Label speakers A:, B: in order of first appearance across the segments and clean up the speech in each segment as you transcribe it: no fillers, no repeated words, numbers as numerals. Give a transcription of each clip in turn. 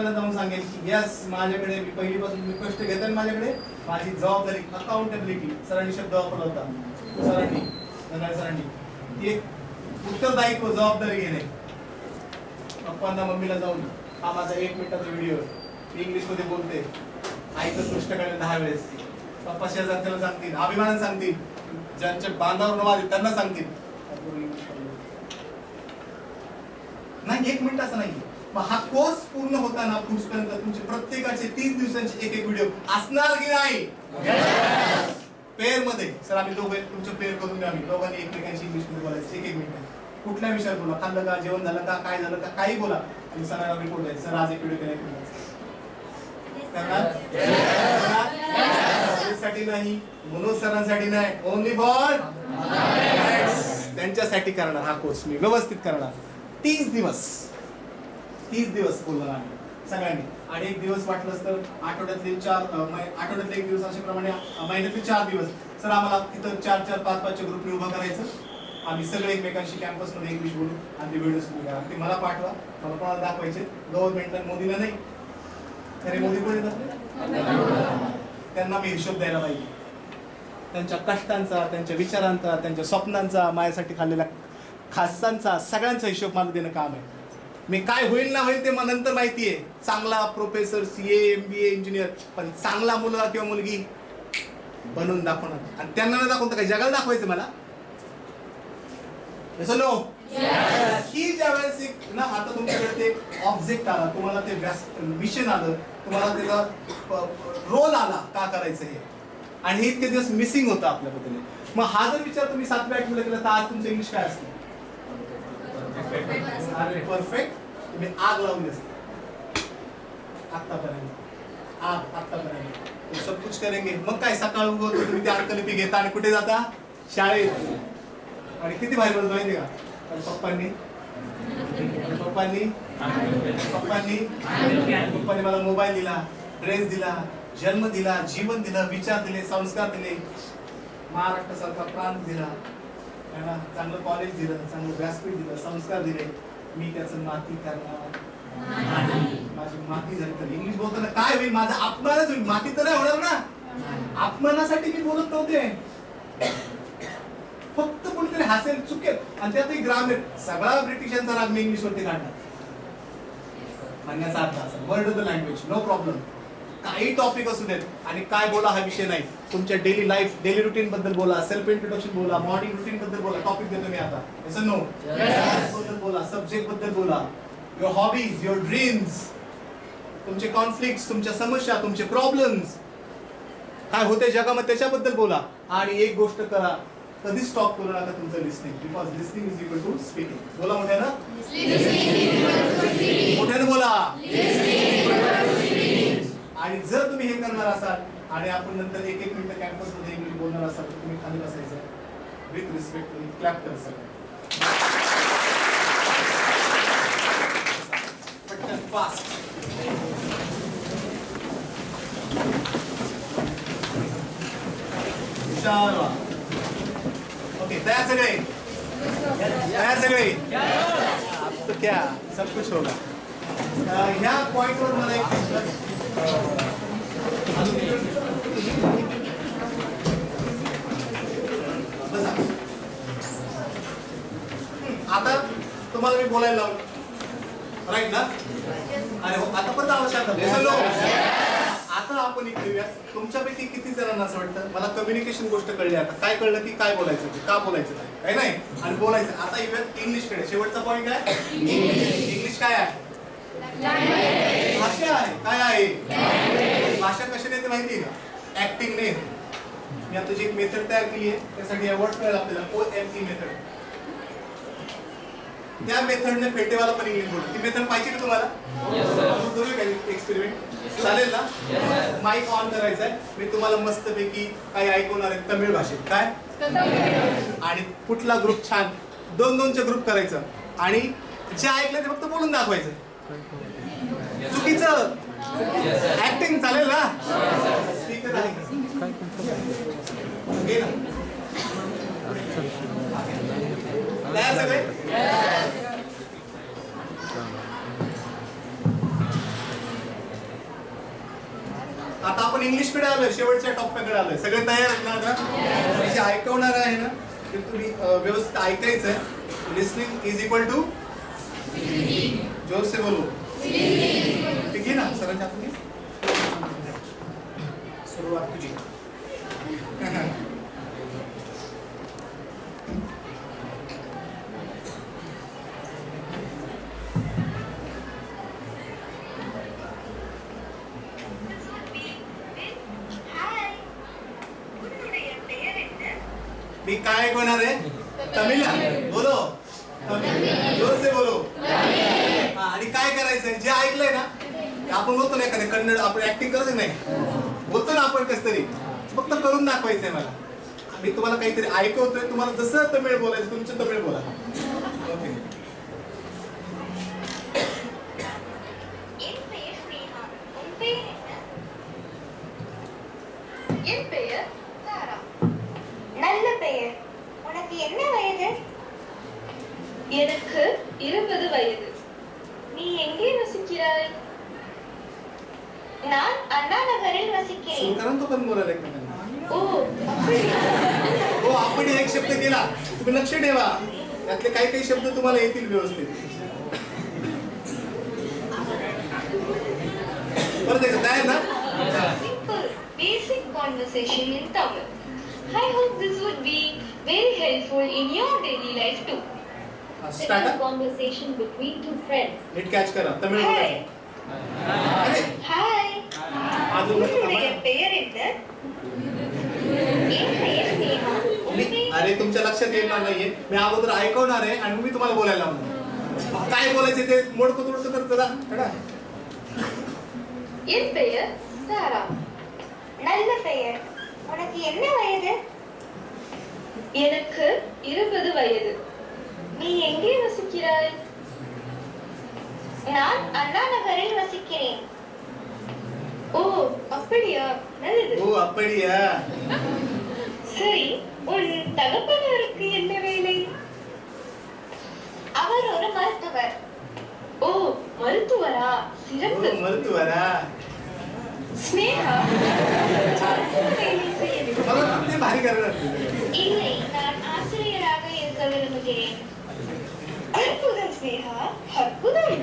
A: जाऊन सांगेल की यस माझ्याकडे मी पहिलीपासून मी कष्ट घेताना माझ्याकडे माझी जबाबदारी अकाउंटेबिलिटी सरांनी शब्द वापरला होता सरांनी ती एक उत्तरदायित्व जबाबदारी घेणे. पप्पांना मम्मीला जाऊन हा माझा 1 मिनिटाचा व्हिडिओ मी इंग्लिश मध्ये बोलते ऐकत गोष्ट कळले 10 वेळेस. पप्पा शेजारच्याला सांगतील अभिमानाने सांगतील ज्यांच्या बांधावर नवाज त्यांना सांगतील नाही 1 मिनिट असं नाही. मग हा कोर्स पूर्ण होताना पुढपर्यंत तुमचे प्रत्येकाचे 30 दिवसांचे एक व्हिडिओ असणार की नाही पेअर मध्ये. सर आम्ही दोघे तुमचं पेअर करून द्या. आम्ही दोघांनी एकमेकांशी इंग्लिश मध्ये बोलायचं 1 मिनिट. कुठल्या विषयावर बोला खाल्लं का जेवण झालं का काय झालं का काही बोला आणि सरांना रिपोर्ट द्यायचं सर आज एक व्हिडिओ केला साठी नाही मनोज सरांसाठी नाही ओनली फॉर त्यांच्यासाठी करणार हा कोर्स मी व्यवस्थित करणार. 30 दिवस बोलणार आम्ही सगळ्यांनी. आणि 1 दिवस वाटलंच तर आठवड्यातले 1 दिवस अशाप्रमाणे महिन्यातले 4 दिवस सर आम्हाला तिथं 4-4, 5-5 ग्रुपने उभं करायचं. आम्ही सगळे एकमेकांशी कॅम्पसमध्ये इंग्लिश बोलू आणि ते व्हिडिओ सुरू करा. ते मला पाठवा मला कोणाला दाखवायचे गव्हर्नमेंटला मोदीला नाही. खरे मोदी कोण येतात त्यांना मी हिशोब द्यायला पाहिजे त्यांच्या कष्टांचा त्यांच्या विचारांचा त्यांच्या स्वप्नांचा माझ्यासाठी खाल्लेल्या खासांचा सगळ्यांचा हिशोब मला देणं काम आहे. मी काय होईल ना होईल ते मला नंतर माहिती आहे. चांगला प्रोफेसर CA MBA इंजिनियर पण चांगला मुलगा किंवा मुलगी बनवून दाखवणार आणि त्यांना न दाखवता काही जगाला दाखवायचं मला नो ही ज्यावेळेस ना आता तुमच्याकडे ते ऑब्जेक्ट आला तुम्हाला ते मिशन आलं तुम्हाला त्याचा रोल आला का करायचं हे आणि हे इतके दिवस मिसिंग होतं आपल्याबद्दल. मग हा जर विचार तुम्ही 7व्या 8वीला केला तर आज तुमचं इंग्लिश काय असतं परफेक्ट. तुम्ही आग लावली असते आतापर्यंत सब कुछ करेंगे. मग काय सकाळ उगवतो तुम्ही ते अंकलिपी घेता आणि कुठे जाता शाळेत. आणि किती भारी बोलतो माहिती का पप्पांनी मला मोबाईल दिला ड्रेस दिला जन्म दिला जीवन दिलं विचार दिले संस्कार दिले महाराष्ट्र सरकार प्रांत दिला चांगलं कॉलेज दिलं चांगलं व्यासपीठ दिलं संस्कार दिले. मी त्याचं माती करणार माझी माती झाली तर इंग्लिश बोलताना काय होईल माझा अपमानच होईल. माती तर नाही होणार ना. अपमानासाठी मी बोलत नव्हते फक्त कोणीतरी हसेल चुकेल आणि त्यातही ग्रामीण सगळा ब्रिटिशांचा राग मी इंग्लिश वरती काढणार म्हणण्याचा अर्थ असा word of the language no problem. काही टॉपिक असू देत आणि काय बोला हा विषय नाही. तुमच्या डेली लाईफ डेली रुटीन बद्दल बोला सेल्फ इंट्रोडक्शन बोला मॉर्निंग रुटीन बद्दल बोला. टॉपिक देतो मी आता असं नो बद्दल बोला सब्जेक्ट बद्दल बोला युअर हॉबीज युअर ड्रीम्स तुमचे कॉन्फ्लिक्ट तुमच्या समस्या तुमचे प्रॉब्लेम्स काय होते जगामध्ये त्याच्याबद्दल बोला. आणि एक गोष्ट करा कधी स्टॉप करू नका तुमचं listening because listening is equal to speaking. बोला मोठ्यानं बोला. आणि जर तुम्ही हे करणार असाल आणि आपण नंतर 1-1 मिनिट कॅम्पस मध्ये इंग्लिश बोलणार असाल तर तुम्ही खाली बसायचं विथ रिस्पेक्ट क्लॅप करायचं पटकन फास्ट. ओके तयार सगळे अब तो क्या सब कुछ होगा. ह्या पॉइंटवर मला एक आता तुम्हाला मी बोलायला लावलं राईट ना. अरे हो आता पण आवश्यक आता आपण इकडे तुमच्यापैकी किती जणांना असं वाटतं मला कम्युनिकेशन गोष्ट कळली. आता काय कळलं की काय बोलायचं ते का बोलायचं काय नाही आणि बोलायचं. आता इव्हन इंग्लिशकडे शेवटचा पॉईंट काय इंग्लिश काय आहे भाषा आहे. काय आहे भाषा कशाने येते माहिती आहे का ऍक्टिंगने. मी आता जी एक मेथड तयार केली आहे त्यासाठी अवॉर्ड मिळाला आपल्याला OME मेथड. त्या मेथडने फेटेवाला पण इंग्लिश बोलतो. ती मेथड पाहिजे का तुम्हाला करूया का एक्सपेरिमेंट चालेल ना. माईक ऑन करायचा आहे मी तुम्हाला मस्तपैकी काही ऐकवणार आहे तमिळ भाषेत काय आणि कुठला ग्रुप छान 2-2चे ग्रुप करायचं आणि जे ऐकलं ते फक्त बोलून दाखवायचं. चुकीचं ऍक्टिंग चालेल ना. स्पीकर आहे तयार सगळे आपण इंग्लिशकडे आलोय, शेवटच्या टप्प्याकडे आलोय. सगळे तयार आहेत ना आता? जे ऐकवणार आहे ना ते तुम्ही व्यवस्थित ऐकायचंय. लिसनिंग इज इक्वल टू जोर से बोलो. ठीक आहे ना सरांच्या हातून सुरुवात तुझी. मी काय ऐकवणार आहे? तमिळ बोलो. जोर से बोलो. आणि काय करायचंय जे ऐकलंय ना आपण बोलतो ना एखाद्या कन्नड आपण ऍक्टिंग करत नाही बोलतो ना आपण कस तरी फक्त करून दाखवायचंय मला. मी तुम्हाला काहीतरी ऐकवतोय तुम्हाला जसं तमिळ बोलायचं तुमचं तमिळ बोला. ओके.
B: என் பெயர் தாரா. நல்ல பெயர். உனக்கு என்ன வயது? எனக்கு 20 வயது. நீ எங்கே வசிக்கிறாய்? நான் அண்ணா நகரில் வசிக்கிறேன்.
A: सुंदरन तो पण बोलायला एकमेकांना.
B: ஓ அப்படியா?
A: हो आपण एक शब्द केला तुम्ही लक्ष ठेवा त्यातले काही काही शब्द तुम्हाला येतील व्यवस्थित. परत एकदा तयार ना?
B: Simple, basic conversation in Tamil. I hope this would be very helpful in your daily life too.
A: Start.
B: Conversation between two friends.
A: नीट कॅच करा तमिळ
B: Hi.
A: बोलायचं. अरे
B: Hi.
A: अजून
B: உன்னுடைய பெயர் என்ன? என் பெயர் ஸ்னேகா.
A: अरे तुमच्या लक्षात येणार नाहीये मी अगोदर ऐकवणार आहे आणि मी तुम्हाला बोलायला लावणार. काय बोलायचे ते मोडकं तोडकं करत जा.
B: என் பெயர் தாரா. நல்ல பெயர். உனக்கு என்ன வயது? எனக்கு 20 வயது. நீ எங்கே வசிக்கிறாய்? நான் அண்ணா நகரில் வசிக்கிறேன். ஓ அப்படியா? நல்லது.
A: हो அப்படியா?
B: சரி, உன் தகப்பனாருக்கு என்ன வேலை? அவர் ஒரு மருத்துவர். ஓ மருத்துவரா? சிறப்பு.
A: हो மருத்துவரா?
B: ஸ்னேகா மருத்துவ வேலை செய்ய
A: मला
B: விரும்புகிறாய்?
A: ते भारी करणार.
B: இல்லை, நான் ஆசிரியராக இருக்க விரும்புகிறேன். அற்புதம் ஸ்னேகா, அற்புதம்.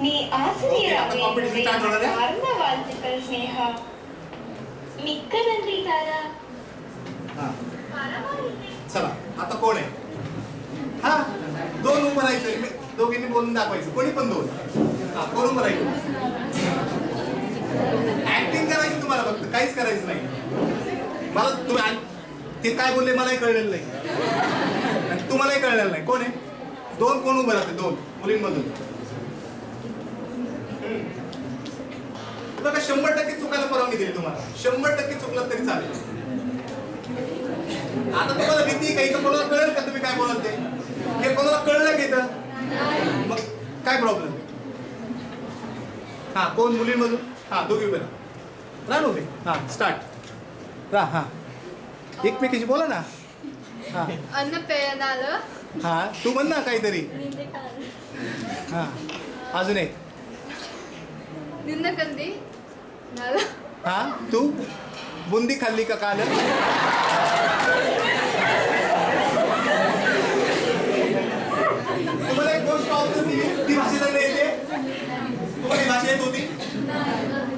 B: நீ ஆசிரியராக
A: Okay, அப்ப competition start होणार आहे?
B: ஆர்ந்த வாழ்த்துக்கள் ஸ்னேகா. மிக்க நன்றி தாரா.
A: हा
B: பரவாயில்லை.
A: चला आता कोण आहे? हा दोन उभं राहायचं दोघींनी बोलून दाखवायचं कोणी पण दोन. हा कोण उभं राहायचं? ऍक्टिंग करायची तुम्हाला फक्त काहीच करायचं नाही. मला तुम्ही ते काय बोलले मलाही कळलेलं नाही आणि तुम्हालाही कळलेलं नाही. कोण आहे? दोन कोण उभं राहते? दोन मुलींमधून. बघा 100% चुकायला परवानगी दिली तुम्हाला. 100% चुकलं तरी चालेल. आता तुम्हाला भीती काही तर कोणाला कळेल का तुम्ही काय बोलाल ते? हे कोणाला कळलं की तर मग काय प्रॉब्लेम? हा कोण मुलींमधून? हा दोघी उभे राहा उभे. हा स्टार्ट. हा एकमेकीची बोला ना. हा
C: अन्न पेय झालं.
A: हा तू म्हण ना काहीतरी. हा अजून एक.
C: निंद कंदी झालं.
A: हा तू बुंदी खाल्ली का काल? तुम्हाला एक गोष्ट आवडते ती भाषेला नाही येते? तुम्हाला ही भाषा येत होती?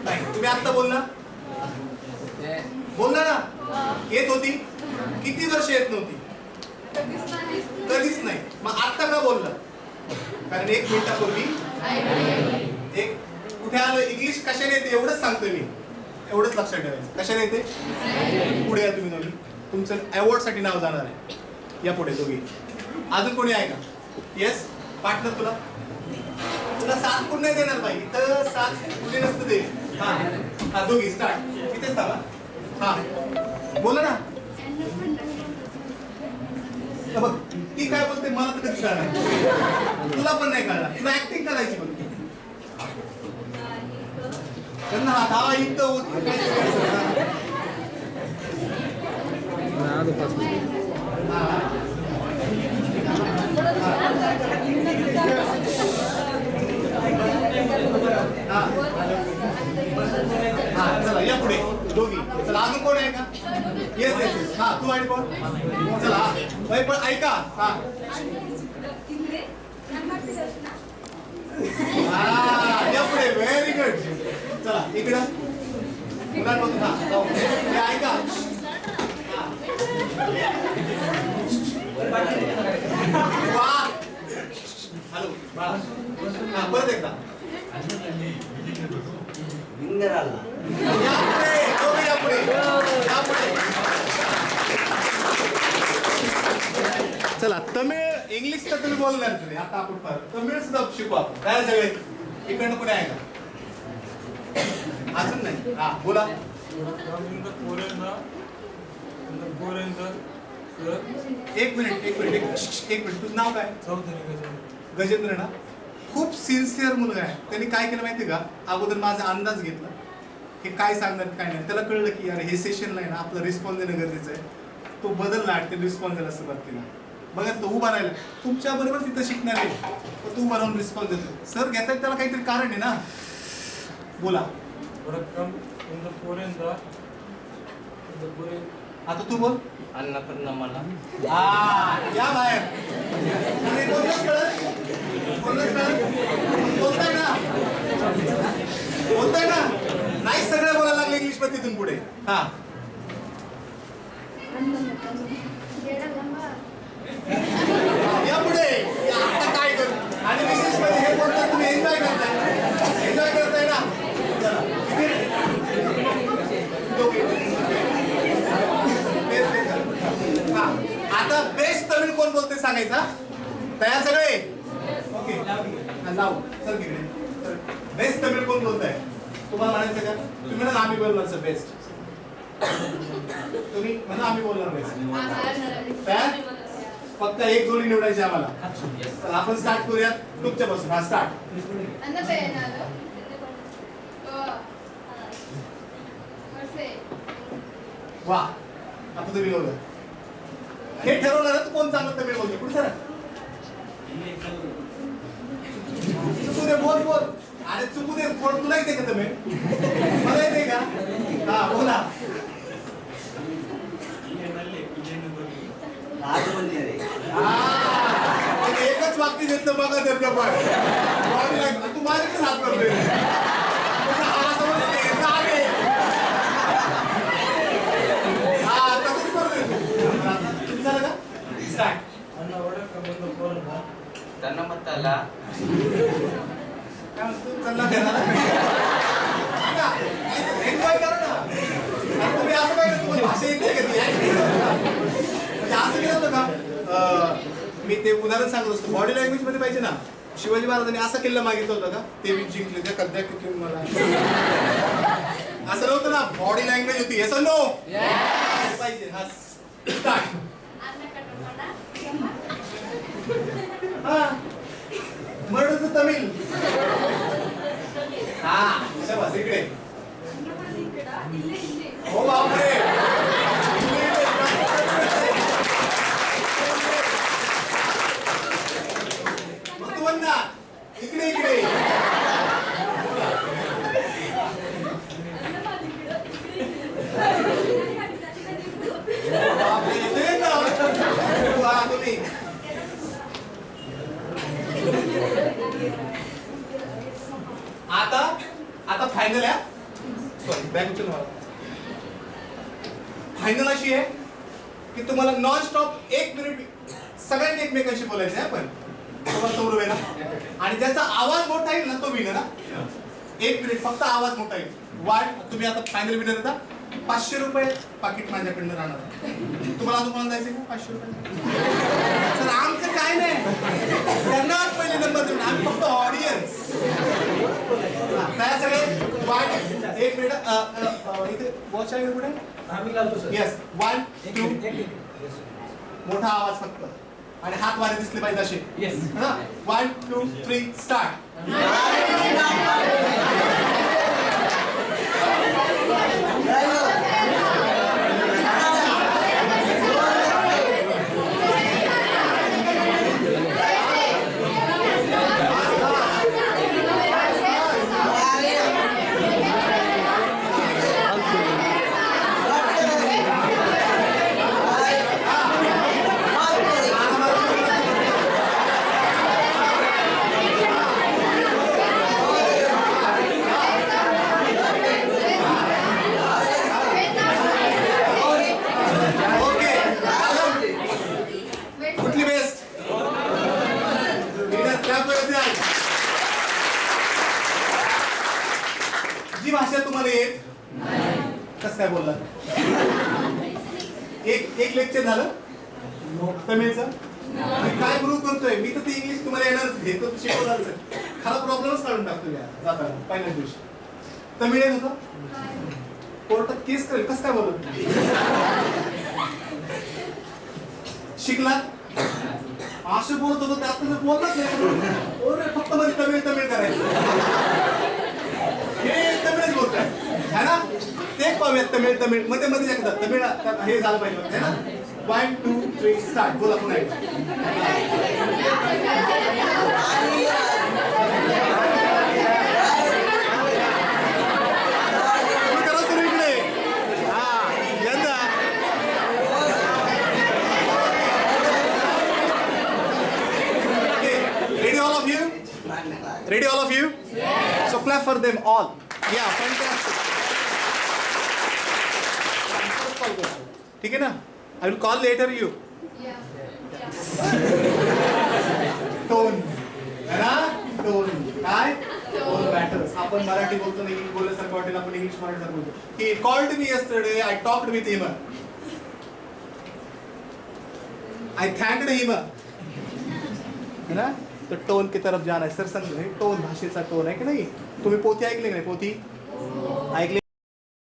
A: नाही. तुम्ही आत्ता बोलला ना येत होती? किती वर्ष येत नव्हती? कधीच नाही. मग आत्ता का बोलला? कारण 1 मिनिटापूर्वी एक कुठे आलं इंग्लिश कशाने येते एवढंच सांगतोय मी. एवढंच लक्षात ठेवायचं. कशाने येते? पुढे या तुम्ही दोघी. तुमचं अवॉर्ड साठी नाव जाणार आहे. या पुढे दोघी. अजून कोणी आहे का? येस पार्टनर तुला 7 कोण नाही देणार बाई. तर 7 कुठे नसतं ते. हा हा दोघी स्टार्ट. इथेच थांबा. हा बोला ना. बघ ती काय बोलते मला तर कधी कळणार. तुला पण नाही कळणार. तुला ऍक्टिंग करायची बोलते. त्यांना हा इथं होती हा चला चला या पुढे दोघी. चला अजून कोण आहे का? Yes yes yes. हा तू आणि कोण? चला बाई पण ऐका. हा या पुढे. Very good. चला इकडं मुलांमधून. हा हे ऐका. वा हॅलो बाळा. हा परत एकदा. यापुढे दोघे यापुढे यापुढे. चला तमिळ इंग्लिश तर तुम्ही बोलणार नाही आता. आपण तमिळ सुद्धा शिकू आपण. काय सगळे इकडनं कुठे आहे का? अजून नाही. हा बोला. एक मिनिट एक मिनिट एक मिनिट. तुझं नाव काय? गजेंद्र ना. खूप सिन्सिअर मुलगा आहे. त्यांनी काय केलं माहिती का? अगोदर माझा अंदाज घेतला हे काय सांगणार काय नाही. त्याला कळलं की यार हे सेशनला आहे ना आपलं रिस्पॉन्स देणं गरजेचं आहे. तो बदलला आणि ते रिस्पॉन्स द्यायला सुरुवात केला. बघा तो उभा राहिला. तुमच्या बरोबर तिथं शिकणार आहे तर तू उभा राहून रिस्पॉन्स देतो. सर घेतात त्याला काहीतरी कारण आहे ना. बोला. आता तू बोल.
D: अन्न करणं मला
A: या बाहेर. बोलताय ना बोलताय ना. नाही सगळं बोलायला लागलं इंग्लिश मध्ये तिथून पुढे. हा या पुढे. आता काय करू. आणि विशेष म्हणजे हे बोलतात तुम्ही एन्जॉय करताय ना. हा आता बेस्ट तमिळ कोण बोलते सांगायचा. तयार सगळे? ओके लाव सर तिकडे. बेस्ट तमिळ कोण बोलताय? तुम्हाला म्हणायचं का? तुम्ही ना आम्ही बोलणार सर बेस्ट. तुम्ही म्हणा आम्ही बोलणार बेस्ट. तयार? फक्त एक जोडी निवडायची आम्हाला. तर आपण स्टार्ट करूयात तुमच्यापासून. हा स्टार्ट. वा आता तुम्ही बोलला. हे ठरवणार तू कोण चांगलं तमिळ बोलतो. कुठे सर चुकू दे बोल बोल. अरे चुकू दे बोल. तुला येते का तमिळ? मला येते का? हा बोला. एकच वाक्य घेतलं बघा तर तू माझ्याकडे हात करतोय.
D: त्यांना मताला
A: एन्जॉय करा ना. तुम्ही असं काय तुम्हाला भाषा येते का ती? म्हणजे असं केलं होतं का? मी ते उदाहरण सांगत असतो. बॉडी लँग्वेज मध्ये पाहिजे ना. शिवाजी महाराजांनी असं किल्ला मागितलं होतं का? ते मी जिंकले त्या कद्या किती मला असं नव्हतं ना. बॉडी लँग्वेज होती. येस नो पाहिजे. हा स्टार्ट. मर्डचं तमिळ. हा शाबास इकडे. हो बापरे. मग तू म्हण ना इकडे इकडे. तुम्ही आता आता फायनल आहे. सॉरी बॅक उचल. फायनल अशी आहे की तुम्हाला नॉन स्टॉप 1 मिनिट सगळ्यांनी एकमेकांशी बोलायचं आहे. आपण समोर उभे ना. आणि ज्याचा आवाज मोठा येईल ना तो विनर ना. 1 मिनिट फक्त आवाज मोठा येईल. तुम्ही आता फायनल विनर येता. 500 रुपये पाकिट माझ्याकडनं राहणार. तुम्हाला अजून कोणाला द्यायचं का 500 रुपये? सर आमचं काय नाही. त्यांना पहिले नंबर देऊन आम्ही फक्त ऑडियन्स. काय सगळे वाट 1 मिनिट. इथे वॉच आहे कुठे?
D: आम्ही घालतो सर.
A: येस 1 2 मोठा आवाज फक्त. आणि हात वारे दिसले पाहिजे असे.
D: येस.
A: 1 2 3 स्टार्ट. ही भाषा तुम्हाला येत कसं काय बोलला? एक लेक्चर झालं तमिळचं. मी काय प्रूव्ह करतोय? मी तर ते इंग्लिश तुम्हाला येणारच हे तर शिकवणारच आहे. खरा प्रॉब्लेमच काढून टाकतो या जाताना पहिल्याच दिवशी. तमिळ येत होतं कोर्टात केस करेल कसं काय बोलत? शिकलात असं बोलत होतो त्यात तर बोलत नाही. ओरे फक्त मध्ये तमिळ तमिळ करायचं हे तमिळच बोलताय है ना? ते पाहूयात तमिळ तमिळ मध्ये मध्ये एकदा तमिळ हे झालं पाहिजे है ना? 1 2 3 स्टार्ट बोला पुन्हा एकदा. करा सुरू इकडे. हा यंदा ready all of you? Ready all of you? So clap for them all. Yeah, fantastic. ठीक है ना? I will call later you. Tone. है ना? Tone. काय? Tone matters. आपण मराठी बोलतो ना इंग्लिश बोलल्यासारखं वाटेल आपण इंग्लिश मराठी सारखं बोलतो. He called me yesterday. I talked with him. I thanked him. है ना? तो टोन की तरफ जाना है. सर सांगितलं टोन भाषेचा टोन आहे की नाही? तुम्ही पोथी ऐकली नाही? पोथी ऐकली